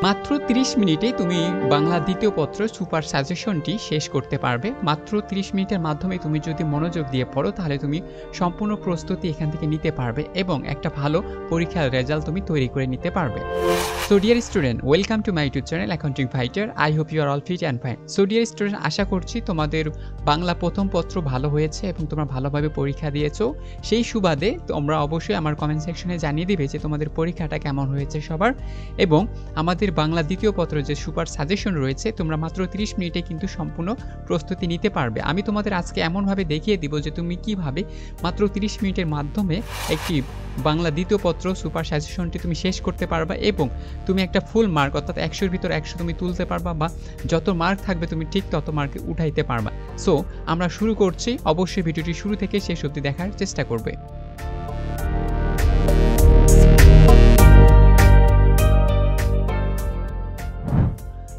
মাত্র 30 মিনিটেই তুমি বাংলা দ্বিতীয় পত্র সুপার সাজেশনটি শেষ করতে পারবে। মাত্র 30 মিনিটের মাধ্যমে তুমি যদি মনোযোগ দিয়ে পড়ো তাহলে তুমি সম্পূর্ণ প্রস্তুতি এখান থেকে নিতে পারবে এবং একটা ভালো পরীক্ষার রেজাল্ট তুমি তৈরি করে নিতে পারবে। So dear student, welcome to my YouTube channel accounting fighter. I hope you are all fit and fine. So dear student, আশা করছি তোমাদের বাংলা প্রথম পত্র ভালো হয়েছে এবং তোমরা ভালোভাবে পরীক্ষা দিয়েছো। সেই সুবাদে তোমরা অবশ্যই আমার কমেন্ট সেকশনে জানিয়ে দিবে যে তোমাদের পরীক্ষাটা কেমন হয়েছে সবার, এবং আমাদের বাংলা দ্বিতীয় পত্র যে সুপার সাজেশন রয়েছে তোমরা মাত্র 30 মিনিটে কিন্তু সম্পূর্ণ প্রস্তুতি নিতে পারবে। আমি তোমাদের আজকে এমনভাবে দেখিয়ে দিব যে তুমি কিভাবে মাত্র 30 মিনিটের মাধ্যমে একটি বাংলা দ্বিতীয় পত্র সুপার সাজেশনটি তুমি শেষ করতে পারবা এবং তুমি একটা ফুল মার্ক অর্থাৎ 100-এর ভিতর 100 তুমি তুলতে পারবা, বা যত মার্ক থাকবে তুমি ঠিক তত মার্কে উঠাইতে পারবা। সো আমরা শুরু করছি। অবশ্যই ভিডিওটি শুরু থেকে শেষ অবধি দেখার চেষ্টা করবে।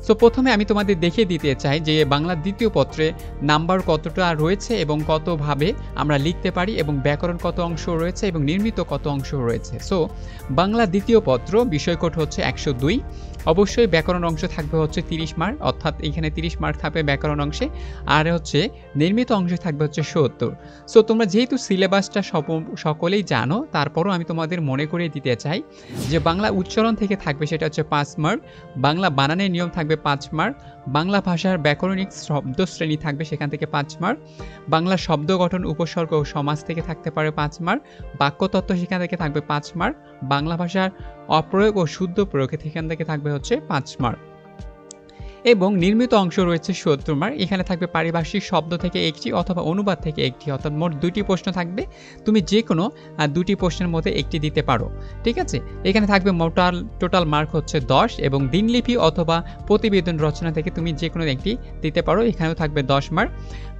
সো প্রথমে আমি তোমাদের দেখিয়ে দিতে চাই যে বাংলা দ্বিতীয় পত্রে নাম্বার কতটা রয়েছে এবং কতভাবে আমরা লিখতে পারি, এবং ব্যাকরণ কত অংশ রয়েছে এবং নির্মিত কত অংশ রয়েছে। সো বাংলা দ্বিতীয় পত্র বিষয়কোড হচ্ছে 102। অবশ্যই ব্যাকরণ অংশ থাকবে হচ্ছে 30 মার্ক, অর্থাৎ এখানে 30 মার্ক থাকবে ব্যাকরণ অংশে, আর হচ্ছে নির্মিত অংশে থাকবে হচ্ছে 70। সো তোমরা যেহেতু সিলেবাসটা সকলেই জানো, তারপরও আমি তোমাদের মনে করিয়ে দিতে চাই যে বাংলা উচ্চারণ থেকে থাকবে সেটা হচ্ছে 5 মার্ক, বাংলা বানানের নিয়ম থাকবে 5 মার্ক, বাংলা ভাষার ব্যাকরণিক শব্দ শ্রেণী থাকবে সেখান থেকে 5 মার্ক, বাংলা শব্দ গঠন উপসর্গ ও সমাজ থেকে থাকতে পারে 5 মার্ক, বাক্যতত্ত্ব সেখান থেকে থাকবে 5 মার্ক, বাংলা ভাষার অপ্রয়োগ ও শুদ্ধ প্রয়োগ সেখান থেকে থাকবে হচ্ছে 5 মার্ক, এবং নির্মিত অংশ রয়েছে 70 মার্ক। এখানে থাকবে পারিভাষিক শব্দ থেকে একটি অথবা অনুবাদ থেকে একটি, অর্থাৎ মোট 2টি প্রশ্ন থাকবে। তুমি যে কোনো 2টি প্রশ্নের মধ্যে একটি দিতে পারো, ঠিক আছে। এখানে থাকবে টোটাল মার্ক হচ্ছে 10, এবং দিনলিপি অথবা প্রতিবেদন রচনা থেকে তুমি যে কোনো একটি দিতে পারো, এখানেও থাকবে 10 মার্ক।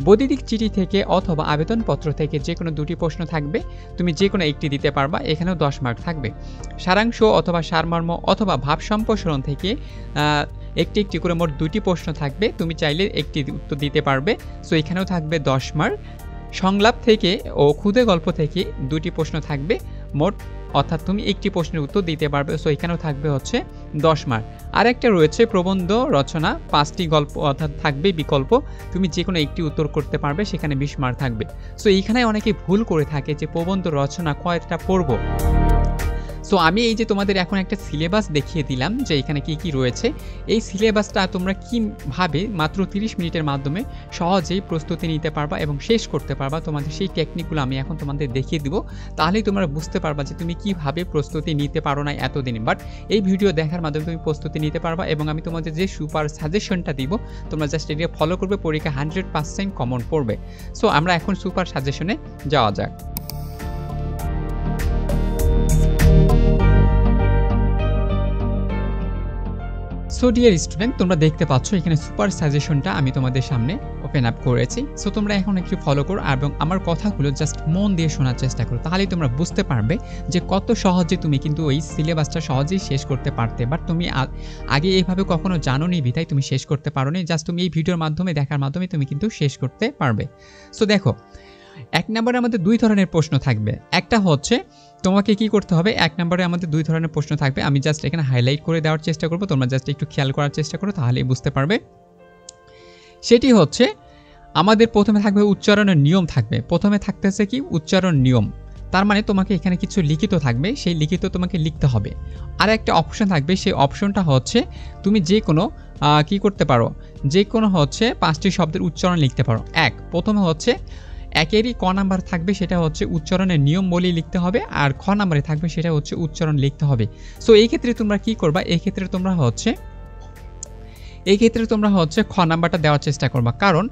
বৈদ্যুতিক চিঠি থেকে অথবা আবেদনপত্র থেকে যে কোনো 2টি প্রশ্ন থাকবে, তুমি যে কোনো একটি দিতে পারবা, এখানেও 10 মার্ক থাকবে। সারাংশ অথবা সারমর্ম অথবা ভাব সম্প্রসারণ থেকে একটি একটি করে মোট 2টি প্রশ্ন থাকবে, তুমি চাইলে একটি উত্তর দিতে পারবে। সো এখানেও থাকবে 10 মার্ক। সংলাপ থেকে ও ক্ষুদে গল্প থেকে 2টি প্রশ্ন থাকবে মোট, অর্থাৎ তুমি একটি প্রশ্নের উত্তর দিতে পারবে। সো এখানেও থাকবে হচ্ছে 10 মার্ক। আর একটা রয়েছে প্রবন্ধ রচনা, 5টি গল্প অর্থাৎ থাকবে বিকল্প, তুমি যে কোনো একটি উত্তর করতে পারবে, সেখানে 20 মার্ক থাকবে। সো এইখানে অনেকে ভুল করে থাকে যে প্রবন্ধ রচনা কয়টা পড়ব। সো আমি এই যে তোমাদের এখন একটা সিলেবাস দেখিয়ে দিলাম যে এখানে কি কি রয়েছে, এই সিলেবাসটা তোমরা কিভাবে মাত্র 30 মিনিটের মাধ্যমে সহজেই প্রস্তুতি নিতে পারবা এবং শেষ করতে পারবা, তোমাদের সেই টেকনিকগুলো আমি এখন তোমাদের দেখিয়ে দিব। তাহলেই তোমরা বুঝতে পারবা যে তুমি কিভাবে প্রস্তুতি নিতে পারো না এতদিন, বাট এই ভিডিও দেখার মাধ্যমে তুমি প্রস্তুতি নিতে পারবা। এবং আমি তোমাদের যে সুপার সাজেশনটা দিব তোমরা জাস্ট এটা ফলো করবে, পরীক্ষা 100% কমন পড়বে। সো আমরা এখন সুপার সাজেশনে যাওয়া যাক। সো ডিয়ার স্টুডেন্ট, তোমরা দেখতে পাচ্ছ এখানে সুপার সাজেশনটা আমি তোমাদের সামনে ওপেন আপ করেছি। সো তোমরা এখন একটু ফলো করো এবং আমার কথাগুলো জাস্ট মন দিয়ে শোনার চেষ্টা করো, তাহলেই তোমরা বুঝতে পারবে যে কত সহজে তুমি কিন্তু ওই সিলেবাসটা সহজেই শেষ করতে পারতে, বাট তুমি আগে এইভাবে কখনো জানোনি বিধায় তুমি শেষ করতে পারো নি। জাস্ট তুমি এই ভিডিওর মাধ্যমে দেখার মাধ্যমে তুমি কিন্তু শেষ করতে পারবে। সো দেখো, 1 নম্বরে আমাদের 2 ধরনের প্রশ্ন থাকবে। একটা হচ্ছে তোমাকে কি করতে হবে, 1 নম্বরে আমাদের 2 ধরনের প্রশ্ন থাকবে, আমি জাস্ট এখানে হাইলাইট করে দেওয়ার চেষ্টা করব, তোমরা জাস্ট একটু খেয়াল করার চেষ্টা করো, তাহলেই বুঝতে পারবে। সেটি হচ্ছে আমাদের প্রথমে থাকবে উচ্চারণের নিয়ম থাকবে। প্রথমে থাকতেছে কি উচ্চারণ নিয়ম, তার মানে তোমাকে এখানে কিছু লিখিত থাকবে, সেই লিখিত তোমাকে লিখতে হবে। আর একটা অপশন থাকবে, সেই অপশনটা হচ্ছে তুমি যে কোনো কি করতে পারো, যে কোনো হচ্ছে 5টি শব্দের উচ্চারণ লিখতে পারো। প্রথমে হচ্ছে 1-এরই ক নাম্বার থাকবে, সেটা হচ্ছে উচ্চারণের নিয়ম বলেই লিখতে হবে, আর খ নাম্বারে থাকবে সেটা হচ্ছে উচ্চারণ লিখতে হবে। সো এই ক্ষেত্রে তোমরা কি করবা, এই ক্ষেত্রে তোমরা হচ্ছে খ নাম্বারটা দেওয়ার চেষ্টা করবা, কারণ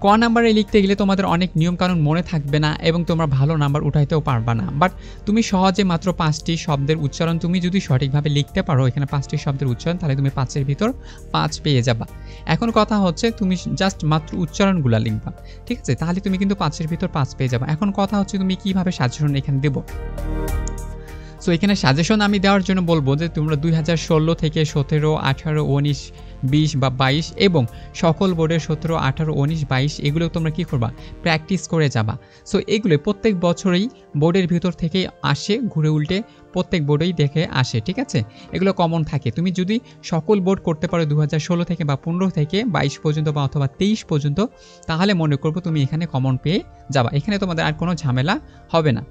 ক নাম্বারে লিখতে গেলে তোমাদের অনেক নিয়মকানুন মনে থাকবে না এবং তোমরা ভালো নাম্বার উঠাইতেও পারবা না। বাট তুমি সহজে মাত্র 5টি শব্দের উচ্চারণ তুমি যদি সঠিকভাবে লিখতে পারো, এখানে 5টি শব্দের উচ্চারণ, তাহলে তুমি 5-এর ভিতর 5 পেয়ে যাবা। এখন কথা হচ্ছে তুমি জাস্ট মাত্র উচ্চারণগুলো লিখবা, ঠিক আছে, তাহলে তুমি কিন্তু 5-এর ভিতর 5 পেয়ে যাবা। এখন কথা হচ্ছে তুমি কিভাবে সাজেশন এখানে দেবো। সো এখানে সাজেশন আমি দেওয়ার জন্য বলবো যে তোমরা 2016 থেকে 17, 18, 19, 20 বা 22 এবং সকল বোর্ডের 17, 18, 19, 22 এগুলো তোমরা কি করবা, প্র্যাকটিস করে যাবা। সো এগুলো প্রত্যেক বছরেই বোর্ডের ভিতর থেকে আসে, ঘুরে উল্টে প্রত্যেক বোর্ডেই দেখে আসে, ঠিক আছে? এগুলো কমন থাকে। তুমি যদি সকল বোর্ড করতে পারো 2016 থেকে বা 15 থেকে 22 পর্যন্ত বা অথবা 23 পর্যন্ত, তাহলে মনে করব তুমি এখানে কমন পেয়ে যাবা। এখানে তোমাদের আর কোনো ঝামেলা হবে না।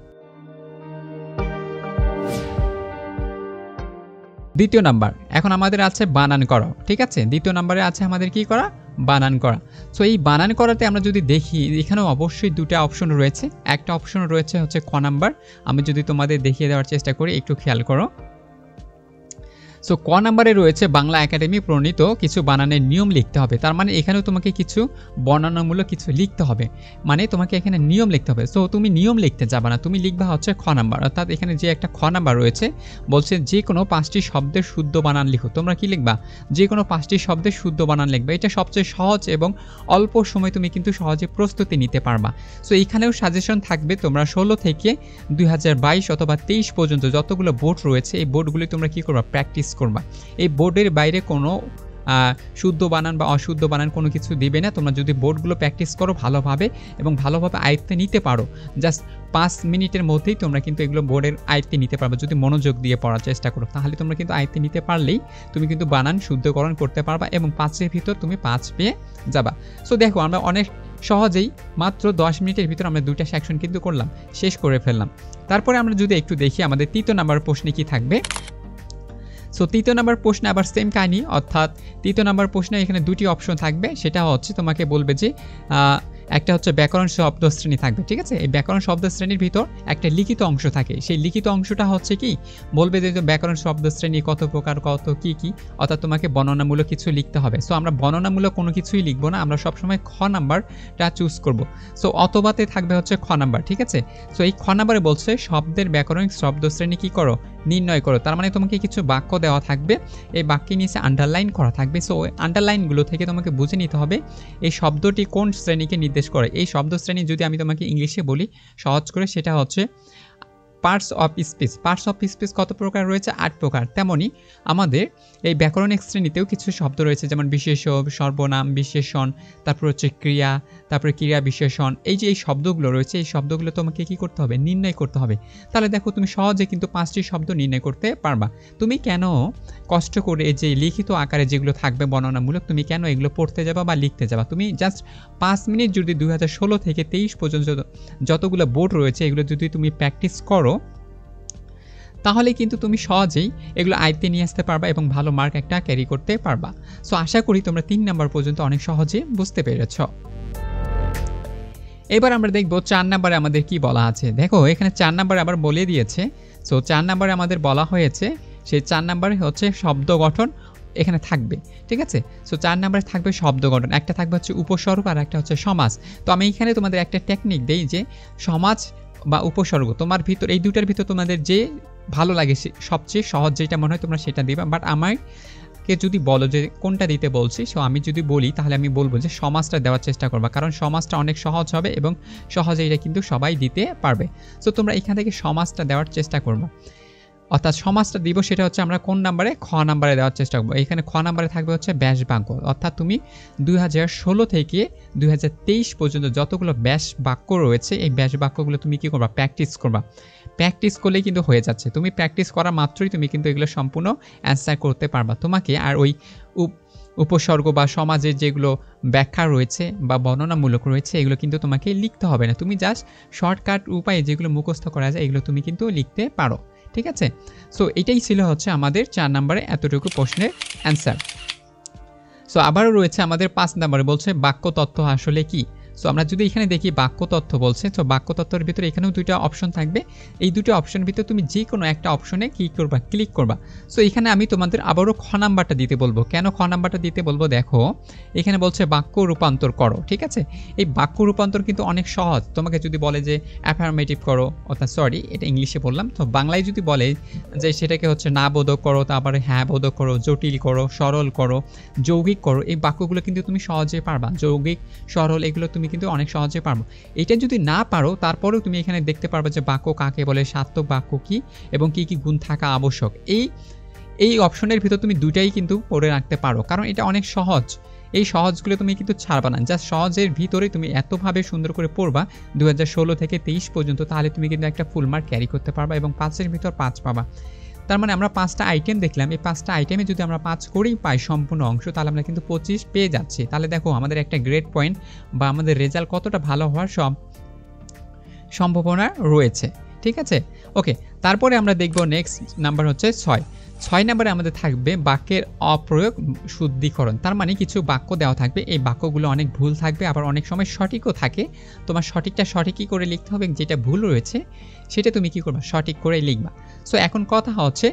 দ্বিতীয় নাম্বার, এখন আমাদের আছে বানান করা, ঠিক আছে? দ্বিতীয় নাম্বারে আছে আমাদের কি করা? বানান করা। সো এই বানান করাতে আমরা যদি দেখি, এখানেও অবশ্যই 2টা অপশন রয়েছে। একটা অপশন রয়েছে হচ্ছে খ নাম্বার। আমি যদি তোমাদের দেখিয়ে দেওয়ার চেষ্টা করি, একটু খেয়াল করো। সো ক নাম্বারে রয়েছে বাংলা একাডেমি প্রণীত কিছু বানানের নিয়ম লিখতে হবে। তার মানে এখানেও তোমাকে কিছু বর্ণনামূলক কিছু লিখতে হবে, মানে তোমাকে এখানে নিয়ম লিখতে হবে। সো তুমি নিয়ম লিখতে যাবে না, তুমি লিখবা হচ্ছে খ নাম্বার। অর্থাৎ এখানে যে একটা খ নাম্বার রয়েছে বলছে যে কোনো 5টি শব্দের শুদ্ধ বানান লিখো। তোমরা কি লিখবা? যে কোনো 5টি শব্দের শুদ্ধ বানান লিখবে। এটা সবচেয়ে সহজ এবং অল্প সময় তুমি কিন্তু সহজে প্রস্তুতি নিতে পারবা। সো এখানেও সাজেশন থাকবে, তোমরা 16 থেকে 2022 অথবা 23 পর্যন্ত যতগুলো বোর্ড রয়েছে এই বোর্ডগুলি তোমরা কি করবা? প্র্যাকটিস করবা। এই বোর্ডের বাইরে কোনো শুদ্ধ বানান বা অশুদ্ধ বানান কোনো কিছু দিবে না। তোমরা যদি বোর্ডগুলো প্র্যাকটিস করো ভালোভাবে এবং ভালোভাবে আয়ত্তে নিতে পারো, জাস্ট 5 মিনিটের মধ্যেই তোমরা কিন্তু এগুলো বোর্ডের আয়ত্তে নিতে পারবে। যদি মনোযোগ দিয়ে পড়ার চেষ্টা করো, তাহলে তোমরা কিন্তু আয়ত্তে নিতে পারলেই তুমি কিন্তু বানান শুদ্ধকরণ করতে পারবা এবং 5-এর ভিতর তুমি 5 পেয়ে যাবা। সো দেখো, আমরা অনেক সহজেই মাত্র 10 মিনিটের ভিতর আমরা 2টা সেকশন কিন্তু করলাম, শেষ করে ফেললাম। তারপরে আমরা যদি একটু দেখি আমাদের তৃতীয় নাম্বার প্রশ্নে কি থাকবে। সো তৃতীয় নাম্বার প্রশ্নে আবার সেম কাহিনী, অর্থাৎ তৃতীয় নাম্বার প্রশ্নে এখানে 2টি অপশন থাকবে। সেটা হচ্ছে তোমাকে বলবে যে একটা হচ্ছে ব্যাকরণ শব্দ শ্রেণী থাকবে, ঠিক আছে? এই ব্যাকরণ শব্দ শ্রেণীর ভিতর একটা লিখিত অংশ থাকে। সেই লিখিত অংশটা হচ্ছে কি বলবে যে ব্যাকরণ শব্দ শ্রেণী কত প্রকার, কত কি কি, অর্থাৎ তোমাকে বর্ণনামূলক কিছু লিখতে হবে। সো আমরা বর্ণনামূলক কোনো কিছুই লিখবো না, আমরা সবসময় খ নাম্বারটা চুজ করব। সো অথবাতে থাকবে হচ্ছে খ নাম্বার, ঠিক আছে? সো এই খ নাম্বারে বলছে শব্দের ব্যাকরণিক শব্দ শ্রেণী কি করো? নির্ণয় করো। তার মানে তোমাকে কিছু বাক্য দেওয়া থাকবে, এই বাক্যের নিচে আন্ডারলাইন করা থাকবে। সো ওই আন্ডারলাইনগুলো থেকে তোমাকে বুঝে নিতে হবে এই শব্দটি কোন শ্রেণীকে নির্দেশ করে। এই শব্দ শ্রেণী যদি আমি তোমাকে ইংলিশে বলি সহজ করে, সেটা হচ্ছে parts of speech. Parts of speech কত প্রকার রয়েছে? 8 প্রকার। তেমনই আমাদের এই ব্যাকরণিক শ্রেণীতেও কিছু শব্দ রয়েছে, যেমন বিশেষ্য, সর্বনাম, বিশেষণ, তারপর হচ্ছে ক্রিয়া, তারপরে ক্রিয়া বিশেষণ। এই যে এই শব্দগুলো রয়েছে, এই শব্দগুলো তোমাকে কি করতে হবে? নির্ণয় করতে হবে। তাহলে দেখো তুমি সহজে কিন্তু 5টি শব্দ নির্ণয় করতে পারবা। তুমি কেন কষ্ট করে এই যে লিখিত আকারে যেগুলো থাকবে বর্ণনামূলক, তুমি কেন এগুলো পড়তে যাবা বা লিখতে যাবা? তুমি জাস্ট 5 মিনিট যদি 2016 থেকে 23 পর্যন্ত যতগুলো বোর্ড রয়েছে এগুলো যদি তুমি প্র্যাকটিস করো, তাহলে কিন্তু তুমি সহজেই এগুলো আয়ত্তে নিয়ে আসতে পারবা এবং ভালো মার্ক একটা ক্যারি করতে পারবা। সো আশা করি তোমরা 3 নাম্বার পর্যন্ত অনেক সহজে বুঝতে পেরেছ। এবার আমরা দেখব 4 নাম্বারে আমাদের কি বলা আছে। দেখো এখানে 4 নাম্বারে আবার বলে দিয়েছে। সো 4 নাম্বারে আমাদের বলা হয়েছে, সেই 4 নাম্বারে হচ্ছে শব্দ গঠন এখানে থাকবে, ঠিক আছে? সো 4 নাম্বারে থাকবে শব্দ গঠন, একটা থাকবে হচ্ছে উপসর্গ আর একটা হচ্ছে সমাস। তো আমি এখানে তোমাদের একটা টেকনিক দেই যে সমাজ বা উপসর্গ তোমার ভিতর, এই দুটার ভিতর তোমাদের যে ভালো লাগে সবচেয়ে সহজ যেটা মনে হয় তোমরা সেটা দিবা। বাট আমাকে যদি বলো যে কোনটা দিতে বলছি, সো আমি যদি বলি তাহলে আমি বলবো যে সমাজটা দেওয়ার চেষ্টা করবা, কারণ সমাজটা অনেক সহজ হবে এবং সহজে এটা কিন্তু সবাই দিতে পারবে। সো তোমরা এখান থেকে সমাজটা দেওয়ার চেষ্টা করবা। অর্থাৎ সমাজটা দিব সেটা হচ্ছে আমরা কোন নাম্বারে? খ নাম্বারে দেওয়ার চেষ্টা করবো। এখানে খ নাম্বারে থাকবে হচ্ছে ব্যাস বাক্য। অর্থাৎ তুমি 2016 থেকে 2023 পর্যন্ত যতগুলো ব্যাস বাক্য রয়েছে এই ব্যাস বাক্যগুলো তুমি কি করবা? প্র্যাকটিস করবা। প্র্যাকটিস করলেই কিন্তু হয়ে যাচ্ছে। তুমি প্র্যাকটিস করা মাত্রই তুমি কিন্তু এগুলো সম্পূর্ণ অ্যান্সার করতে পারবা। তোমাকে আর ওই উপসর্গ বা সমাজের যেগুলো ব্যাখ্যা রয়েছে বা বর্ণনামূলক রয়েছে এগুলো কিন্তু তোমাকে লিখতে হবে না। তুমি জাস্ট শর্টকাট উপায়ে যেগুলো মুখস্থ করা যায় এগুলো তুমি কিন্তু লিখতে পারো, ঠিক আছে? সো এটাই ছিল হচ্ছে আমাদের 4 নাম্বারে এতটুকু প্রশ্নের অ্যান্সার। সো আবারও রয়েছে আমাদের 5 নাম্বারে বলছে বাক্য তথ্য আসলে কি। সো আমরা যদি এখানে দেখি বাক্য তথ্য বলছে, তো বাক্য তথ্যের ভিতরে এখানেও 2টা অপশন থাকবে। এই 2টা অপশন ভিতরে তুমি যে কোনো একটা অপশনে কি করবা? ক্লিক করবা। সো এখানে আমি তোমাদের আবারও খ নাম্বারটা দিতে বলবো। কেন খ নাম্বারটা দিতে বলবো? দেখো এখানে বলছে বাক্য রূপান্তর করো, ঠিক আছে? এই বাক্য রূপান্তর কিন্তু অনেক সহজ। তোমাকে যদি বলে যে অ্যাফার্মেটিভ করো, অর্থাৎ সরি এটা ইংলিশে বললাম, তো বাংলায় যদি বলে যে সেটাকে হচ্ছে না বোধক করো, তারপরে হ্যাঁ বোধক করো, জটিল করো, সরল করো, যৌগিক করো, এই বাক্যগুলো কিন্তু তুমি সহজে পারবা। যৌগিক, সরল এগুলো তুমি কিন্তু অনেক সহজে পারবো। এটা যদি না পারো তারপরেও তুমি এখানে দেখতে পারবে যে বাক্য কাকে বলে, সার্থক বাক্য কি এবং কি কি গুণ থাকা আবশ্যক। এই অপশনের ভিতর তুমি 2টাই কিন্তু পড়ে রাখতে পারো, কারণ এটা অনেক সহজ। এই সহজগুলো তুমি কিন্তু ছাড়বা না, জাস্ট সহজের ভিতরে তুমি এতভাবে সুন্দর করে পড়বা 2016 থেকে 23 পর্যন্ত, তাহলে তুমি কিন্তু একটা ফুল মার্ক ক্যারি করতে পারবা এবং 5-এর ভিতর 5 পাবা। তার মানে আমরা 5টা আইটেম দেখলাম, এই 5টা আইটেমে যদি আমরা 5 করেই পাই সম্পূর্ণ অংশ, তাহলে আমরা কিন্তু 25 পেয়ে যাচ্ছি। তাহলে দেখো আমাদের একটা গ্রেড পয়েন্ট বা আমাদের রেজাল্ট কতটা ভালো হওয়ার সম্ভাবনা রয়েছে, ঠিক আছে? ওকে, তারপরে আমরা দেখব নেক্সট নাম্বার হচ্ছে 6 নাম্বারে আমাদের থাকবে বাক্যের অপ্রয়োগ শুদ্ধিকরণ। তার মানে কিছু বাক্য দেওয়া থাকবে, এই বাক্যগুলো অনেক ভুল থাকবে, আবার অনেক সময় সঠিকও থাকে। তোমার সঠিকটা সঠিকই করে লিখতে হবে, যেটা ভুল রয়েছে সেটা তুমি কি করবা, সঠিক করে লিখবা। সো এখন কথা হচ্ছে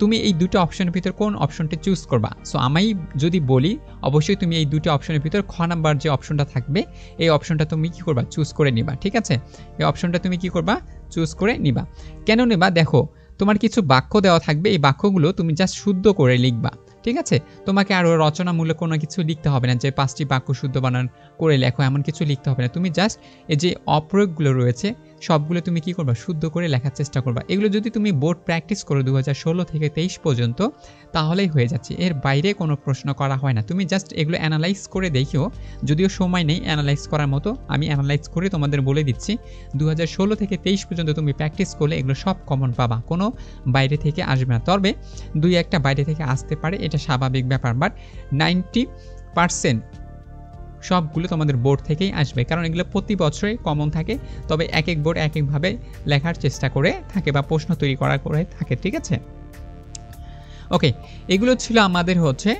তুমি এই দুটো অপশনের ভিতর কোন অপশনটি চুজ করবা। সো আমি যদি বলি, অবশ্যই তুমি এই দুটো অপশনের ভিতর খ নাম্বার যে অপশনটা থাকবে এই অপশনটা তুমি কি করবা, চুজ করে নিবা, ঠিক আছে? এই অপশনটা তুমি কি করবা, চুজ করে নিবা। কেন নেবা? দেখো তোমার কিছু বাক্য দেওয়া থাকবে, এই বাক্যগুলো তুমি জাস্ট শুদ্ধ করে লিখবা, ঠিক আছে? তোমাকে আরও রচনামূলক কোনো কিছু লিখতে হবে না, যে 5টি বাক্য শুদ্ধ বানান করে লেখো, এমন কিছু লিখতে হবে না। তুমি জাস্ট এই যে অপ্রয়োগগুলো রয়েছে সবগুলো তুমি কি করবা, শুদ্ধ করে লেখার চেষ্টা করবা। এগুলো যদি তুমি বোর্ড প্র্যাকটিস করো 2016 থেকে 23 পর্যন্ত, তাহলেই হয়ে যাচ্ছে, এর বাইরে কোনো প্রশ্ন করা হয় না। তুমি জাস্ট এগুলো অ্যানালাইজ করে দেখিও, যদিও সময় নেই অ্যানালাইজ করার মতো, আমি অ্যানালাইজ করে তোমাদের বলে দিচ্ছি। 2016 থেকে 23 পর্যন্ত তুমি প্র্যাকটিস করলে এগুলো সব কমন পাবা, কোনো বাইরে থেকে আসবে না। তবে 2-1টা বাইরে থেকে আসতে পারে, এটা স্বাভাবিক ব্যাপার, বাট 90% সবগুলো তোমাদের বোর্ড থেকেই আসবে, কারণ এগুলো প্রতি বছরই কমন থাকে। তবে এক এক বোর্ড এক একভাবে লেখার চেষ্টা করে থাকে বা প্রশ্ন তৈরি করা করে থাকে, ঠিক আছে? ওকে, এগুলো ছিল আমাদের হচ্ছে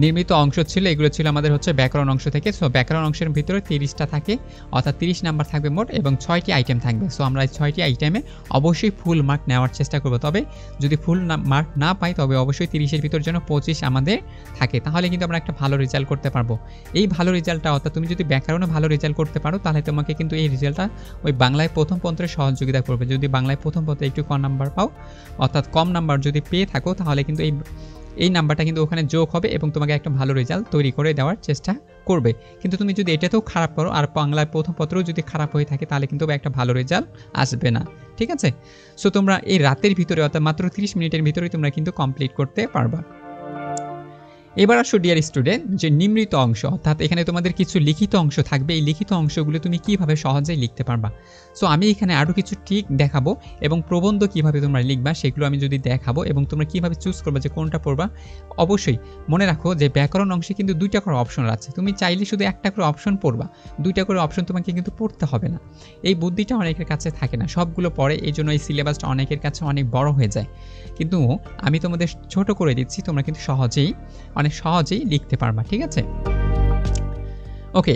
নির্মিত অংশ ছিল, এগুলো ছিল আমাদের হচ্ছে ব্যাকরণ অংশ থেকে। সো ব্যাকরণ অংশের ভিতরে 30টা থাকে, অর্থাৎ 30 নাম্বার থাকবে মোট, এবং 6টি আইটেম থাকবে। সো আমরা এই 6টি আইটেমে অবশ্যই ফুল মার্ক নেওয়ার চেষ্টা করব। তবে যদি ফুল মার্ক না পাই, তবে অবশ্যই 30-এর ভিতর যেন 25 আমাদের থাকে, তাহলে কিন্তু আমরা একটা ভালো রেজাল্ট করতে পারবো। এই ভালো রেজাল্টটা, অর্থাৎ তুমি যদি ব্যাকরণে ভালো রেজাল্ট করতে পারো, তাহলে তোমাকে কিন্তু এই রেজাল্টটা ওই বাংলায় প্রথম পত্রের সহযোগিতা করবে। যদি বাংলায় প্রথম পত্রে একটু কম নাম্বার পাও, অর্থাৎ কম নাম্বার যদি পেয়ে থাকো, তাহলে কিন্তু এই নাম্বারটা কিন্তু ওখানে যোগ হবে এবং তোমাকে একটা ভালো রেজাল্ট তৈরি করে দেওয়ার চেষ্টা করবে। কিন্তু তুমি যদি এটাতেও খারাপ করো আর বাংলার প্রথম পত্রও যদি খারাপ হয়ে থাকে, তাহলে কিন্তু একটা ভালো রেজাল্ট আসবে না, ঠিক আছে? সো তোমরা এই রাতের ভিতরে, অর্থাৎ মাত্র 30 মিনিটের ভিতরেই তোমরা কিন্তু কমপ্লিট করতে পারবা। এবার আসো ডিয়ার স্টুডেন্ট, যে নিম্নিত অংশ, অর্থাৎ এখানে তোমাদের কিছু লিখিত অংশ থাকবে, এই লিখিত অংশগুলো তুমি কিভাবে সহজেই লিখতে পারবা। সো আমি এখানে আরও কিছু ট্রিক দেখাবো এবং প্রবন্ধ কিভাবে তোমরা লিখবা সেগুলো আমি যদি দেখাবো, এবং তোমরা কিভাবে চুজ করবা যে কোনটা পড়বা। অবশ্যই মনে রাখো যে ব্যাকরণ অংশে কিন্তু 2টা করে অপশন আছে, তুমি চাইলে শুধু একটা করে অপশন পড়বা, 2টা করে অপশন তোমাকে কিন্তু পড়তে হবে না। এই বুদ্ধিটা অনেকের কাছে থাকে না, সবগুলো পড়ে, এই জন্য এই সিলেবাসটা অনেকের কাছে অনেক বড় হয়ে যায়। কিন্তু আমি তোমাদের ছোট করে দিচ্ছি, তোমরা কিন্তু অনেক সহজেই লিখতে পারবা, ঠিক আছে? ওকে,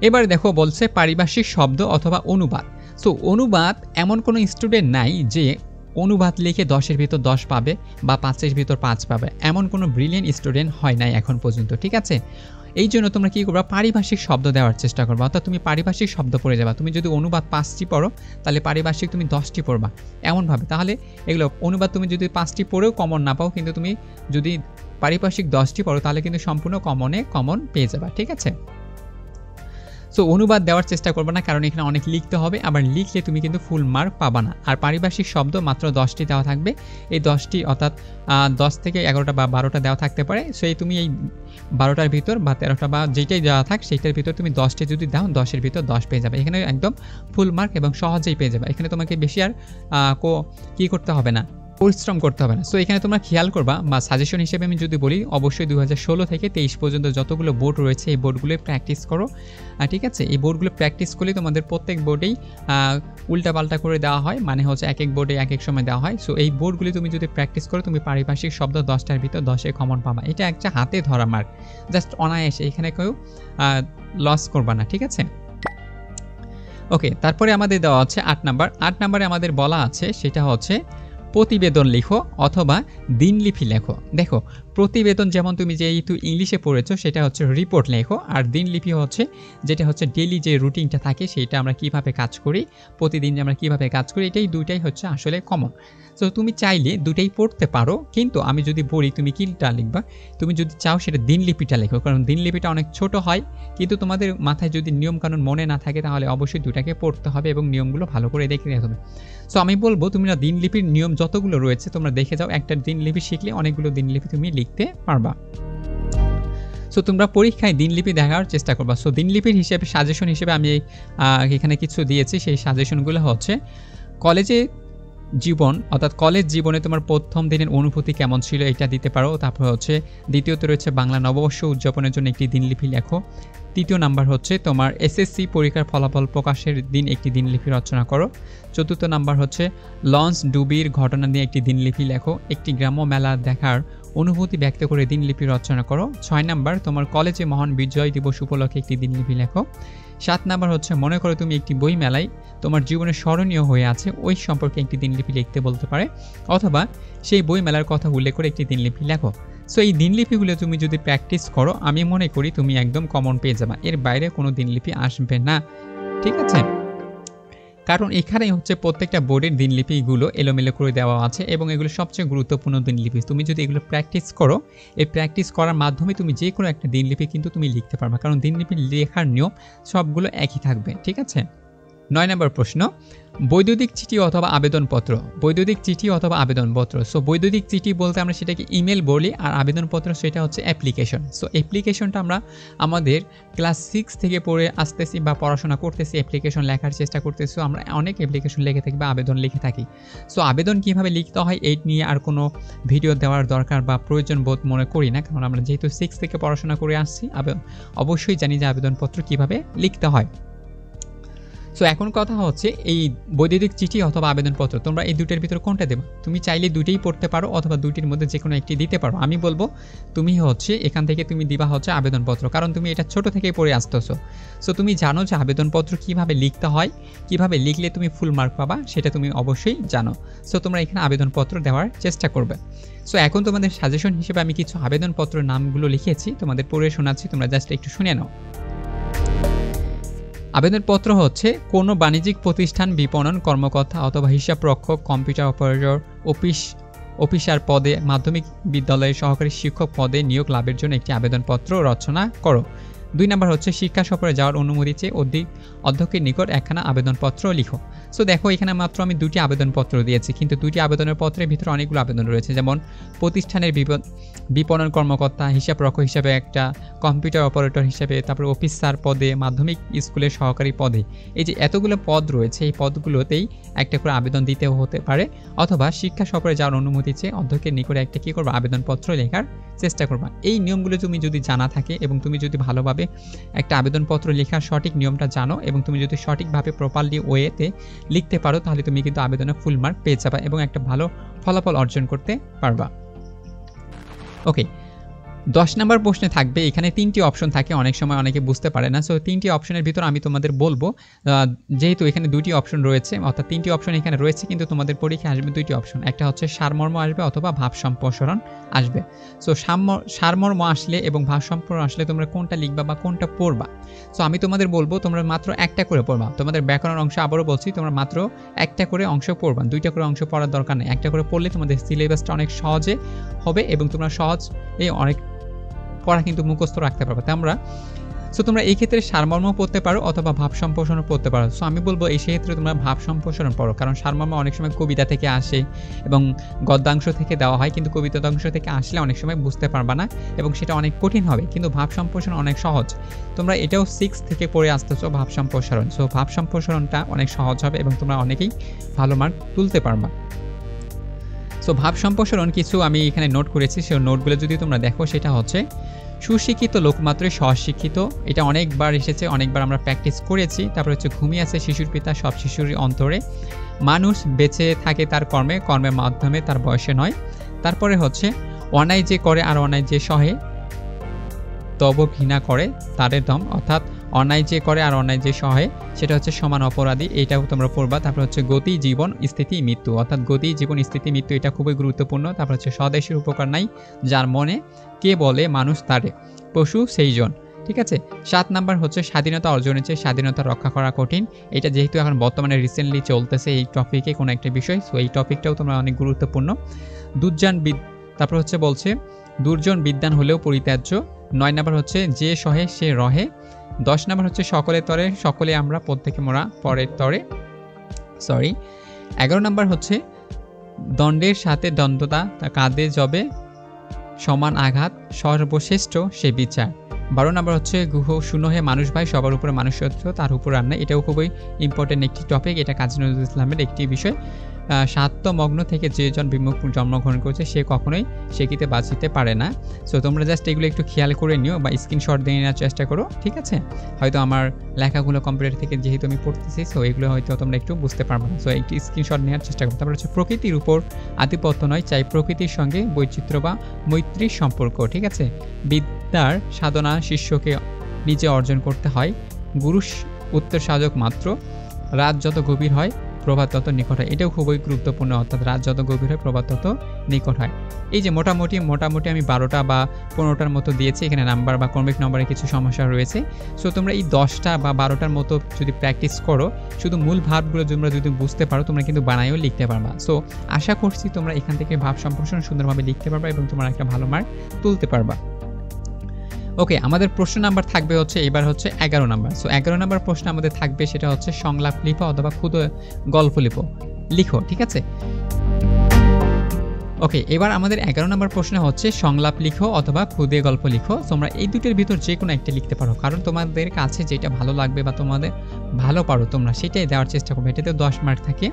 এবার দেখো বলছে পারিভাষিক শব্দ অথবা অনুবাদ। সো অনুবাদ, এমন কোনো স্টুডেন্ট নাই যে অনুবাদ লিখে 10-এর ভিতর 10 পাবে বা 5-এর ভিতর 5 পাবে, এমন কোনো ব্রিলিয়েন্ট স্টুডেন্ট হয় নাই এখন পর্যন্ত, ঠিক আছে? এই জন্য তোমরা কী করবা, পারিভাষিক শব্দ দেওয়ার চেষ্টা করবা, অর্থাৎ তুমি পারিভাষিক শব্দ পড়ে যাবা। তুমি যদি অনুবাদ 5টি পড়ো, তাহলে পারিভাষিক তুমি 10টি পড়বা, এমনভাবে। তাহলে এগুলো অনুবাদ তুমি যদি 5টি পড়েও কমন না পাও, কিন্তু তুমি যদি পারিভাষিক 10টি পড়ো, তাহলে কিন্তু সম্পূর্ণ কমন পেয়ে যাবা, ঠিক আছে? সো অনুবাদ দেওয়ার চেষ্টা করবে না, কারণ এখানে অনেক লিখতে হবে, আবার লিখলে তুমি কিন্তু ফুল মার্ক পাবা না। আর পারিভাষিক শব্দ মাত্র 10টি দেওয়া থাকবে, এই 10টি অর্থাৎ 10 থেকে 11টা বা 12টা দেওয়া থাকতে পারে। সেই তুমি এই 12টার ভিতর বা 13টা বা যেটাই দেওয়া থাক, সেইটার ভিতর তুমি 10টি যদি দাও, 10-এর ভিতর 10 পেয়ে যাবে। এখানে একদম ফুল মার্ক এবং সহজেই পেয়ে যাবে। এখানে তোমাকে বেশি আর কী করতে হবে না, পরিশ্রম করতে হবে না। সো এখানে তোমরা খেয়াল করবা, বা সাজেশন হিসেবে আমি যদি বলি, অবশ্যই 2016 থেকে 23 পর্যন্ত যতগুলো বোর্ড রয়েছে এই বোর্ডগুলো প্র্যাকটিস করো, ঠিক আছে? এই বোর্ডগুলো প্র্যাকটিস করলে তোমাদের প্রত্যেক বোর্ডেই উল্টাপাল্টা করে দেওয়া হয়, মানে হচ্ছে এক এক বোর্ডে এক এক সময় দেওয়া হয়। সো এই বোর্ডগুলি তুমি যদি প্র্যাকটিস করো, তুমি পারিভাষিক শব্দ 10টার ভিতর 10-এ কমন পাবা। এটা একটা হাতে ধরা মার্ক, জাস্ট অনায়াসে, এখানে কেউ লস করবা না, ঠিক আছে? ওকে, তারপরে আমাদের দেওয়া আছে 8 নাম্বার। 8 নাম্বারে আমাদের বলা আছে সেটা হচ্ছে প্রতিবেদন লিখো অথবা দিনলিপি লেখো। দেখো, প্রতিবেদন যেমন তুমি যেহেতু ইংলিশে পড়েছো, সেটা হচ্ছে রিপোর্ট লেখো, আর দিনলিপি হচ্ছে যেটা হচ্ছে ডেইলি যে রুটিনটা থাকে, সেইটা আমরা কিভাবে কাজ করি, প্রতিদিন আমরা কিভাবে কাজ করি, এটাই দুইটাই হচ্ছে আসলে কমন। সো তুমি চাইলে দুটাই পড়তে পারো, কিন্তু আমি যদি বলি তুমি কিটা লিখবা, তুমি যদি চাও সেটা দিনলিপিটা লেখো, কারণ দিনলিপিটা অনেক ছোট হয়, কিন্তু তোমাদের মাথায় যদি নিয়মকানুন মনে না থাকে, তাহলে অবশ্যই দুটাকে পড়তে হবে এবং নিয়মগুলো ভালো করে দেখে নিতে হবে। সো আমি বলবো তুমি না দিনলিপির নিয়ম যতগুলো রয়েছে তোমরা দেখে যাও, একটা দিনলিপি শিখলে অনেকগুলো দিনলিপি তুমি লিখতে পারবা। সো তোমরা পরীক্ষায় দিনলিপি দেখার চেষ্টা করবা। সো দিনলিপির হিসেবে সাজেশন হিসেবে আমি এখানে কিছু দিয়েছি। সেই সাজেশনগুলো হচ্ছে কলেজে জীবন অর্থাৎ কলেজ জীবনে তোমার প্রথম দিনের অনুভূতি কেমন ছিল এটা দিতে পারো। তারপর হচ্ছে দ্বিতীয়ত রয়েছে বাংলা নববর্ষ উদযাপনের জন্য একটি দিনলিপি লেখো। তৃতীয় নাম্বার হচ্ছে তোমার এসএসসি পরীক্ষার ফলাফল প্রকাশের দিন একটি দিনলিপি রচনা করো। চতুর্থ নাম্বার হচ্ছে লঞ্চ ডুবির ঘটনা নিয়ে একটি দিনলিপি লেখো। একটি গ্রাম্য মেলা দেখার অনুভূতি ব্যক্ত করে দিনলিপি রচনা করো। 6 নাম্বার তোমার কলেজে মহান বিজয় দিবস উপলক্ষে একটি দিনলিপি লেখো। 7 নাম্বার হচ্ছে মনে করো তুমি একটি বই মেলায় তোমার জীবনে স্মরণীয় হয়ে আছে, ওই সম্পর্কে একটি দিনলিপি লিখতে বলতে পারে, অথবা সেই বই মেলার কথা উল্লেখ করে একটি দিনলিপি লেখো। সো এই দিনলিপিগুলো তুমি যদি প্র্যাকটিস করো আমি মনে করি তুমি একদম কমন পেয়ে যাবে, এর বাইরে কোনো দিনলিপি আসবে না, ঠিক আছে? কারণ এখানে হচ্ছে প্রত্যেকটা বোর্ডের দিনলিপিগুলো এলোমেলো করে দেওয়া আছে এবং এগুলো সবচেয়ে গুরুত্বপূর্ণ দিনলিপি। তুমি যদি এগুলো প্র্যাকটিস করো, এই প্র্যাকটিস করার মাধ্যমে তুমি যে কোনো একটা দিনলিপি কিন্তু তুমি লিখতে পারবে, কারণ দিনলিপি লেখার নিয়ম সবগুলো একই থাকবে, ঠিক আছে? 9 নম্বর প্রশ্ন, বৈদ্যুতিক চিঠি অথবা আবেদনপত্র। বৈদ্যুতিক চিঠি অথবা আবেদনপত্র। সো বৈদ্যুতিক চিঠি বলতে আমরা সেটাকে ইমেল বলি, আর আবেদনপত্র সেটা হচ্ছে অ্যাপ্লিকেশন। সো অ্যাপ্লিকেশনটা আমরা আমাদের ক্লাস 6 থেকে পড়ে আসতেছি বা পড়াশোনা করতেছি, অ্যাপ্লিকেশন লেখার চেষ্টা করতেছি। আমরা অনেক অ্যাপ্লিকেশন লিখে থাকি বা আবেদন লিখে থাকি। সো আবেদন কীভাবে লিখতে হয় এই নিয়ে আর কোনো ভিডিও দেওয়ার দরকার বা প্রয়োজন বোধ মনে করি না, কারণ আমরা যেহেতু 6 থেকে পড়াশোনা করে আসছি অবশ্যই জানি যে আবেদনপত্র কীভাবে লিখতে হয়। সো এখন কথা হচ্ছে এই বৈদ্যুতিক চিঠি অথবা আবেদনপত্র তোমরা এই দুটোর ভিতরে কোনটা দেবে? তুমি চাইলে দুটোই পড়তে পারো অথবা দুটির মধ্যে যে কোনো একটি দিতে পারো। আমি বলবো তুমি হচ্ছে এখান থেকে তুমি দিবা হচ্ছে আবেদনপত্র, কারণ তুমি এটা ছোট থেকেই পড়ে আসতেছো। সো তুমি জানো যে আবেদনপত্র কিভাবে লিখতে হয়, কিভাবে লিখলে তুমি ফুল মার্ক পাবা, সেটা তুমি অবশ্যই জানো। সো তোমরা এখানে আবেদনপত্র দেওয়ার চেষ্টা করবে। সো এখন তোমাদের সাজেশন হিসেবে আমি কিছু আবেদনপত্রের নামগুলো লিখেছি, তোমাদের পড়ে শোনাচ্ছি, তোমরা জাস্ট একটু শুনে নাও। আবেদনপত্র হচ্ছে কোনো বাণিজ্যিক প্রতিষ্ঠান বিপণন কর্মকর্তা অথবা হিসাবরক্ষক, কম্পিউটার অপারেটর, অফিসার পদে, মাধ্যমিক বিদ্যালয়ের সহকারী শিক্ষক পদে নিয়োগ লাভের জন্য একটি আবেদনপত্র রচনা করো। 2 নম্বর হচ্ছে শিক্ষা সফরে যাওয়ার অনুমতি চেয়ে অধ্যক্ষের নিকট একখানা আবেদনপত্র লিখো। সো দেখো এখানে মাত্র আমি 2টি আবেদনপত্র দিয়েছি, কিন্তু 2টি আবেদনের পত্রের ভিতরে অনেকগুলো আবেদন রয়েছে, যেমন প্রতিষ্ঠানের বিপণন কর্মকর্তা, হিসাবরক্ষক হিসাবে একটা, কম্পিউটার অপারেটর হিসাবে, তারপর অফিসার পদে, মাধ্যমিক স্কুলের সহকারী পদে। এই যে এতগুলো পদ রয়েছে এই পদগুলোতেই একটা করে আবেদন দিতে হতে পারে, অথবা শিক্ষা সফরে যাওয়ার অনুমতি চেয়ে অধ্যক্ষের নিকটে একটা কী করবা আবেদনপত্র লেখার চেষ্টা করবা। এই নিয়মগুলো তুমি যদি জানা থাকে এবং তুমি যদি ভালোভাবে একটা আবেদনপত্র লেখার সঠিক নিয়মটা জানো এবং তুমি যদি সঠিকভাবে প্রপারলি ওয়েতে লিখতে পারো, তাহলে তুমি কিন্তু আবেদনে ফুল মার্ক পেয়ে যাবে এবং একটা ভালো ফলাফল অর্জন করতে পারবা। ওকে, 10 নম্বর প্রশ্নে থাকবে, এখানে 3টি অপশন থাকে, অনেক সময় অনেকে বুঝতে পারে না। সো 3টি অপশনের ভিতর আমি তোমাদের বলবো, যেহেতু এখানে 2টি অপশন রয়েছে, অর্থাৎ 3টি অপশন এখানে রয়েছে, কিন্তু তোমাদের পরীক্ষায় আসবে 2টি অপশন, একটা হচ্ছে সারমর্ম আসবে অথবা ভাব সম্প্রসারণ আসবে। সো সারমর্ম আসলে এবং ভাব সম্প্রসারণ আসলে তোমরা কোনটা লিখবা বা কোনটা পড়বা? সো আমি তোমাদের বলবো তোমরা মাত্র একটা করে পড়বা। তোমাদের ব্যাকরণ অংশ আবারও বলছি, তোমরা মাত্র একটা করে অংশ পড়বা, 2টা করে অংশ পড়ার দরকার নেই। একটা করে পড়লে তোমাদের সিলেবাসটা অনেক সহজে হবে এবং তোমরা অনেক পড়া কিন্তু মুখস্থ রাখতে পারবে। সো তোমরা এই ক্ষেত্রে সারমর্ম পড়তে পারো অথবা ভাব সম্প্রসারণ পড়তে পারো। সো আমি বলবো এই ক্ষেত্রে তোমরা ভাব সম্প্রসারণ পড়ো, কারণ সারমর্ম অনেক সময় কবিতা থেকে আসে এবং গদ্যাংশ থেকে দেওয়া হয়, কিন্তু কবিতাংশ থেকে আসলে অনেক সময় বুঝতে পারবা না এবং সেটা অনেক কঠিন হবে, কিন্তু ভাব সম্প্রসারণ অনেক সহজ। তোমরা এটাও 6 থেকে পড়ে আসতেছো ভাব সম্প্রসারণ। সো ভাব সম্প্রসারণটা অনেক সহজ হবে এবং তোমরা অনেকেই ভালো মার্ক তুলতে পারবা। সো ভাব সম্প্রসারণ কিছু আমি এখানে নোট করেছি, সেই নোটগুলো যদি তোমরা দেখো, সেটা হচ্ছে সুশিক্ষিত লোক মাত্রই সহশিক্ষিত, এটা অনেকবার এসেছে, অনেকবার আমরা প্র্যাকটিস করেছি। তারপর হচ্ছে ঘুমিয়ে আছে শিশুর পিতা সব শিশুরই অন্তরে, মানুষ বেঁচে থাকে তার কর্মে, কর্মের মাধ্যমে তার বয়সে নয়। তারপরে হচ্ছে অন্যায় যে করে আর অন্যায় যে সহে তব ঘৃণা করে তারে দম, অর্থাৎ অন্যায় যে করে আর অন্যায় যে সহে সেটা হচ্ছে সমান অপরাধী, এইটাও তোমরা পড়বা। তারপর হচ্ছে গতি জীবন স্থিতি মৃত্যু, অর্থাৎ গতি জীবন স্থিতি মৃত্যু, এটা খুবই গুরুত্বপূর্ণ। তারপর হচ্ছে স্বদেশের উপকার নাই যার মনে, কে বলে মানুষ তারে, পশু সেই জন, ঠিক আছে। 7 নাম্বার হচ্ছে স্বাধীনতা অর্জনের চেয়ে স্বাধীনতা রক্ষা করা কঠিন, এটা যেহেতু এখন বর্তমানে রিসেন্টলি চলতেছে এই টপিকে কোনো একটা বিষয়, সো এই টপিকটাও তোমরা অনেক গুরুত্বপূর্ণ। তারপর হচ্ছে বলছে দুর্জন বিদ্বান হলেও পরিত্যাজ্য। 9 নাম্বার হচ্ছে যে সহে সে রহে। 10 নাম্বার হচ্ছে সকলের তরে সকলে আমরা, প্রত্যেকে মোরা পরের তরে। 11 নাম্বার হচ্ছে দণ্ডের সাথে দ্বন্দ্বতা কাঁধে জবে সমান আঘাত, সর্বশ্রেষ্ঠ সে বিচার। 12 নাম্বার হচ্ছে গুহ শূন্য হয়ে মানুষ ভাই সবার উপরে মানুষত্ব তার উপর রান্না। এটাও খুবই ইম্পর্টেন্ট একটি টপিক। এটা কাজী নজরুল ইসলামের একটি বিষয়। স্বার্থমগ্ন থেকে যেজন বিমুখ জন্মগ্রহণ করেছে সে কখনোই সেকিতে বাঁচিতে পারে না। সো তোমরা জাস্ট এগুলো একটু খেয়াল করে নিও বা স্ক্রিনশট দিয়ে নেওয়ার চেষ্টা করো, ঠিক আছে? হয়তো আমার লেখাগুলো কম্পিউটার থেকে যেহেতু আমি পড়তেছি, সো এগুলো হয়তো তোমরা একটু বুঝতে পারবে না। সো একটি স্ক্রিনশট নেওয়ার চেষ্টা করো। তারপর হচ্ছে প্রকৃতির উপর আধিপত্য নয়, চাই প্রকৃতির সঙ্গে বৈচিত্র্য বা মৈত্রীর সম্পর্ক, ঠিক আছে? বিদ্যার সাধনা শিষ্যকে নিজে অর্জন করতে হয়, গুরু উত্তর সাধক মাত্র, রাত যত গভীর হয় প্রভাত তত নিকট হয়। এটাও খুবই গুরুত্বপূর্ণ, অর্থাৎ রাত যত গভীর হয় প্রভাত তত নিকট হয়। এই যে মোটামুটি আমি 12টা বা 15টার মতো দিয়েছি। এখানে নাম্বার বা ক্রমিক নম্বরে কিছু সমস্যা রয়েছে। সো তোমরা এই 10টা বা 12টার মতো যদি প্র্যাকটিস করো, শুধু মূল ভাবগুলো তোমরা যদি বুঝতে পারো, তোমরা কিন্তু বানায়ও লিখতে পারবা। সো আশা করছি তোমরা এখান থেকে ভাব সম্প্রসারণ সুন্দরভাবে লিখতে পারবা এবং তোমরা একটা ভালো মার্ক তুলতে পারবা। ওকে, আমাদের প্রশ্ন নাম্বার থাকবে হচ্ছে এবার হচ্ছে 11 নাম্বার। সো 11 নাম্বার প্রশ্ন আমাদের থাকবে, সেটা হচ্ছে সংলাপ লিখো অথবা ক্ষুদ্র গল্প লিখো, ঠিক আছে? ওকে, এবার আমাদের 11 নাম্বার প্রশ্ন হচ্ছে সংলাপ লিখো অথবা ক্ষুদে গল্প লিখো। তোমরা এই দুটোর ভিতর যে কোনো একটা লিখতে পারো, কারণ তোমাদের কাছে যেটা ভালো লাগবে বা তোমাদের ভালো পারো তোমরা সেটাই দেওয়ার চেষ্টা করবে। এটাতে 10 মার্ক থাকে।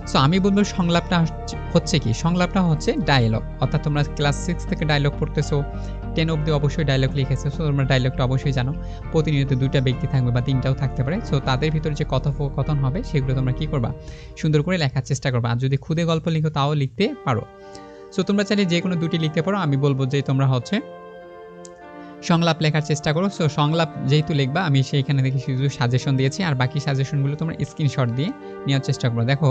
সো আমি বলবো সংলাপটা হচ্ছে কি? সংলাপটা হচ্ছে ডায়লগ, অর্থাৎ তোমরা ক্লাস 6 থেকে ডায়লগ পড়তেছো, 10 অবধি অবশ্যই ডায়লগ লিখেছো। সো তোমরা ডায়লগটা অবশ্যই জানো। প্রতিনিয়ত 2টা ব্যক্তি থাকবে বা 3টাও থাকতে পারে। সো তাদের ভিতরে যে কথোপকথন হবে সেগুলো তোমরা কি করবা? সুন্দর করে লেখার চেষ্টা করবা। আর যদি খুদে গল্প লিখো তাও লিখতে পারো। সো তোমরা চাইলে যে কোনো 2টি লিখতে পারো। আমি বলবো যে তোমরা হচ্ছে সংলাপ লেখার চেষ্টা করো। সো সংলাপ যেহেতু লিখবা, আমি সেইখানে দেখি শুধু সাজেশন দিয়েছি, আর বাকি সাজেশনগুলো তোমরা স্ক্রিনশট দিয়ে নেওয়ার চেষ্টা করো। দেখো,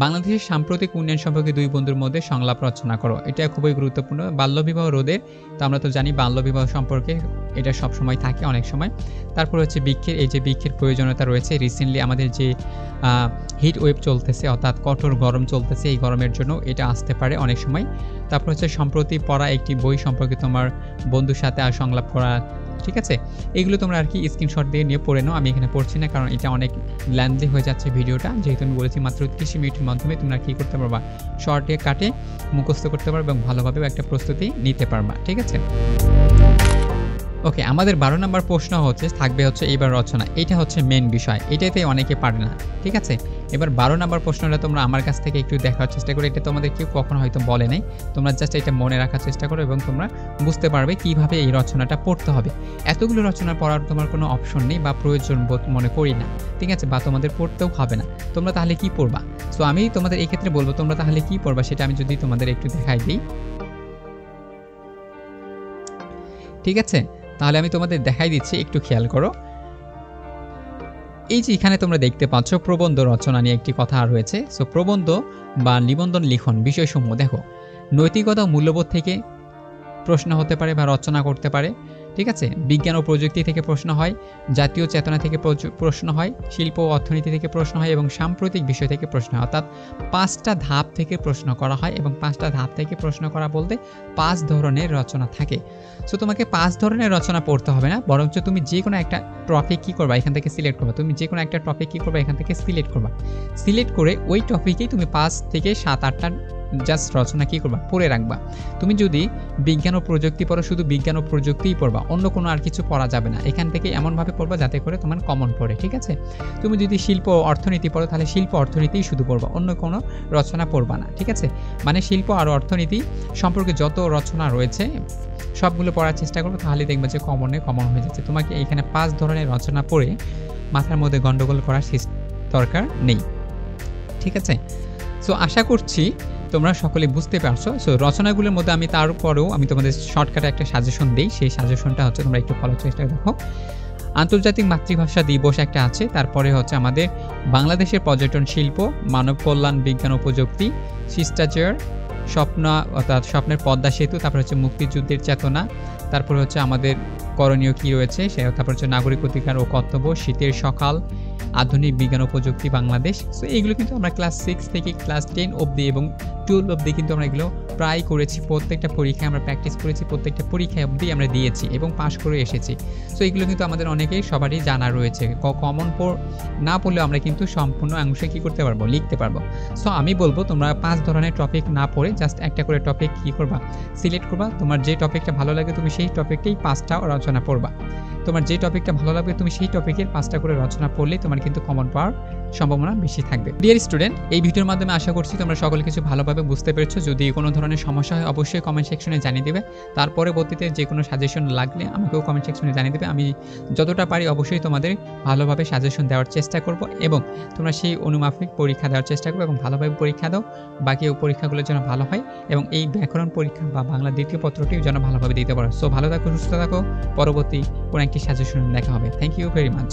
বাংলাদেশের সাম্প্রতিক উন্নয়ন সম্পর্কে দুই বন্ধুর মধ্যে সংলাপ রচনা করো। এটা খুবই গুরুত্বপূর্ণ। বাল্যবিবাহ রোধের, তো আমরা তো জানি বাল্যবিবাহ সম্পর্কে এটা সবসময় থাকে অনেক সময়। তারপর হচ্ছে বৃক্ষের, এই যে বৃক্ষের প্রয়োজনীয়তা রয়েছে। রিসেন্টলি আমাদের যে হিট ওয়েভ চলতেছে, অর্থাৎ কঠোর গরম চলতেছে, এই গরমের জন্য এটা আসতে পারে অনেক সময়। তারপর হচ্ছে সম্প্রতি পড়া একটি বই সম্পর্কে তোমার বন্ধুর সাথে আর সংলাপ করা, ঠিক আছে? এগুলো তোমরা আর কি স্ক্রিনশট দিয়ে নিয়ে পড়ে নাও। আমি এখানে পড়ছি না, কারণ এটা অনেক লেন্থি হয়ে যাচ্ছে ভিডিওটা। যেহেতু আমি বলেছি মাত্র 30 মিনিটের মাধ্যমে তোমরা কি করতে পারবা? শর্টে কাটে মুখস্থ করতে পারবে এবং ভালোভাবে একটা প্রস্তুতি নিতে পারবা, ঠিক আছে? ওকে, আমাদের 12 নাম্বার প্রশ্ন থাকবে এইবার রচনা। এটা হচ্ছে মেন বিষয়, এটাতে অনেকে পারে না, ঠিক আছে? এবার 12 নাম্বার প্রশ্নটা তোমরা আমার কাছ থেকে একটু দেখার চেষ্টা করো। এটা তোমাদের কেউ কখনো হয়তো বলে নাই, তোমরা জাস্ট এটা মনে রাখার চেষ্টা করো এবং তোমরা বুঝতে পারবে কিভাবে এই রচনাটা পড়তে হবে। এতগুলো রচনা পড়ার তোমার কোনো অপশন নেই বা প্রয়োজন বোধ মনে করি না, ঠিক আছে? বা তোমাদের পড়তেও হবে না। তোমরা তাহলে কি পড়বা? সো আমি তোমাদের এই ক্ষেত্রে বলবো তোমরা তাহলে কি পড়বা সেটা আমি যদি তোমাদের একটু দেখাই দিই, ঠিক আছে? তাহলে আমি তোমাদের দেখাই দিচ্ছি, একটু খেয়াল করো। এই যে এখানে তোমরা দেখতে পাচ্ছ প্রবন্ধ রচনা নিয়ে একটি কথা রয়েছে। সো প্রবন্ধ বা নিবন্ধন লিখন বিষয়সমূহ, দেখো, নৈতিকতা ও মূল্যবোধ থেকে প্রশ্ন হতে পারে বা রচনা করতে পারে, ঠিক আছে? বিজ্ঞান ও প্রযুক্তি থেকে প্রশ্ন হয়, জাতীয় চেতনা থেকে প্রশ্ন হয়, শিল্প ও অর্থনীতি থেকে প্রশ্ন হয় এবং সাম্প্রতিক বিষয় থেকে প্রশ্ন হয়। অর্থাৎ 5টা ধাপ থেকে প্রশ্ন করা হয় এবং 5টা ধাপ থেকে প্রশ্ন করা বলতে 5 ধরনের রচনা থাকে। সো তোমাকে 5 ধরনের রচনা পড়তে হবে না, বরঞ্চ তুমি যে কোনো একটা টপিক কি করবা এখান থেকে সিলেক্ট করবা। তুমি যে কোনো একটা টপিক কি করবা এখান থেকে সিলেক্ট করবা। সিলেক্ট করে ওই টপিকেই তুমি 5 থেকে 7-8টা জাস্ট রচনা কি করবা? পড়ে রাখবা। তুমি যদি বিজ্ঞান ও প্রযুক্তি পড়ো, শুধু বিজ্ঞান ও প্রযুক্তিই পড়বা, অন্য কোনো আর কিছু পড়া যাবে না। এখান থেকে এমনভাবে পড়বা যাতে করে তোমার কমন পড়ে, ঠিক আছে? তুমি যদি শিল্প ও অর্থনীতি পড়ো তাহলে শিল্প অর্থনীতিই শুধু পড়বা, অন্য কোনো রচনা পড়বা না, ঠিক আছে? মানে শিল্প আর অর্থনীতি সম্পর্কে যত রচনা রয়েছে সবগুলো পড়ার চেষ্টা করবো, তাহলে দেখবে যে কমন হয়ে যাচ্ছে। তোমাকে এখানে 5 ধরনের রচনা পড়ে মাথার মধ্যে গন্ডগোল করার দরকার নেই, ঠিক আছে? সো আশা করছি তোমরা সকলে বুঝতে পারছো। সো রচনাগুলোর মধ্যে আমি তারপরেও আমি তোমাদের শর্টকাটে একটা সাজেশন দিই। সেই সাজেশনটা হচ্ছে তোমরা একটু ফলো চেষ্টা দেখো। আন্তর্জাতিক মাতৃভাষা দিবস একটা আছে, তারপরে হচ্ছে আমাদের বাংলাদেশের পর্যটন শিল্প, মানব কল্যাণ, বিজ্ঞান ও প্রযুক্তি, শিষ্টাচার, স্বপ্ন অর্থাৎ স্বপ্নের পদ্মা সেতু, তারপর হচ্ছে মুক্তিযুদ্ধের চেতনা, তারপর হচ্ছে আমাদের করণীয় কি রয়েছে, তারপর হচ্ছে নাগরিক অধিকার ও কর্তব্য, শীতের সকাল, আধুনিক বিজ্ঞান ও প্রযুক্তি বাংলাদেশ। সো এইগুলো কিন্তু আমরা ক্লাস 6 থেকে ক্লাস 10 অবধি এবং 12 অবধি কিন্তু আমরা এগুলো প্রায় করেছি। প্রত্যেকটা পরীক্ষায় আমরা প্র্যাকটিস করেছি, প্রত্যেকটা পরীক্ষায় অবধি আমরা দিয়েছি এবং পাস করে এসেছি। সো এগুলো কিন্তু আমাদের অনেকেই সবারই জানা রয়েছে। কমন না পড়লেও আমরা কিন্তু সম্পূর্ণ অংশে কি করতে পারবো? লিখতে পারবো। সো আমি বলব তোমরা 5 ধরনের টপিক না পড়ে জাস্ট একটা করে টপিক কি করবা? সিলেক্ট করবা। তোমার যে টপিকটা ভালো লাগে তুমি সেই টপিকটাই 5টা রচনা পড়বা। তোমার যে টপিকটা ভালো লাগবে তুমি সেই টপিকের 5টা করে রচনা পড়লেই তোমার কিন্তু কমন পাওয়ার সম্ভাবনা বেশি থাকবে। ডিয়ার স্টুডেন্ট, এই ভিডিওর মাধ্যমে আশা করছি তোমরা সকলে কিছু ভালোভাবে বুঝতে পেরেছো। যদি কোনো ধরনের সমস্যা হয় অবশ্যই কমেন্ট সেকশনে জানিয়ে দেবে। তার পরবর্তীতে যে কোনো সাজেশন লাগলে আমাকেও কমেন্ট সেকশনে জানিয়ে দেবে। আমি যতটা পারি অবশ্যই তোমাদের ভালোভাবে সাজেশন দেওয়ার চেষ্টা করব এবং তোমরা সেই অনুমাফিক পরীক্ষা দেওয়ার চেষ্টা করবে এবং ভালোভাবে পরীক্ষা দাও। বাকি পরীক্ষাগুলো যেন ভালো হয় এবং এই ব্যাকরণ পরীক্ষা বা বাংলা দ্বিতীয় পত্রটিও যেন ভালোভাবে দিতে পারো। সো ভালো থাকো, সুস্থ থাকো। পরবর্তী কোনো একটি সাজেশন দেখা হবে। Thank you very much.